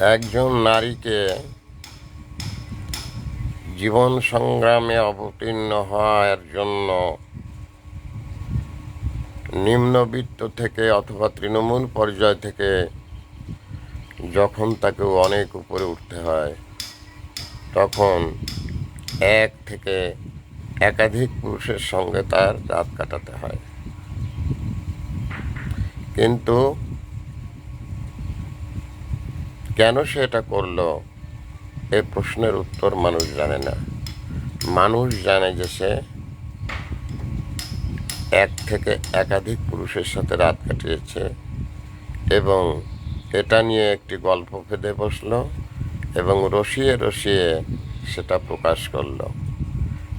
একজন নারীকে জীবন সংগ্রামে অবতীর্ণ হওয়ার জন্য নিম্নবিত্ত থেকে অথবা তৃণমূল পর্যায় থেকে যখন তাকে অনেক উপরে উঠতে হয়, তখন এক থেকে একাধিক পুরুষের সঙ্গে তার রাত কাটাতে হয়। কিন্তু কেন সে এটা করলো, এ প্রশ্নের উত্তর মানুষ জানে না। মানুষ জানে যে সে এক থেকে একাধিক পুরুষের সাথে রাত কাটিয়েছে এবং এটা নিয়ে একটি গল্প ফেঁদে বসলো এবং রসিয়ে রসিয়ে সেটা প্রকাশ করলো।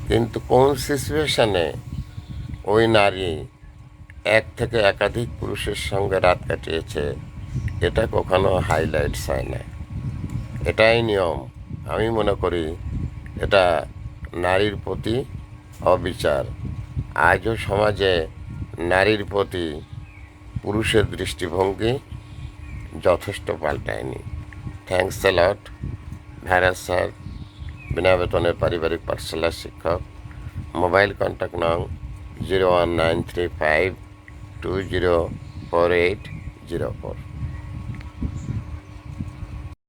কিন্তু কোন সিচুয়েশনে ওই নারী এক থেকে একাধিক পুরুষের সঙ্গে রাত কাটিয়েছে, এটা কখনো হাইলাইটস হয় না। এটাই নিয়ম। আমি মনে করি এটা নারীর প্রতি অবিচার। আজও সমাজে নারীর প্রতি পুরুষের দৃষ্টিভঙ্গি যথেষ্ট পাল্টায়নি। Thanks a lot. Virus sir, বিনা বেতনের পারিবারিক পাঠশালার শিক্ষক। মোবাইল কন্ট্যাক্ট নং 01935204804।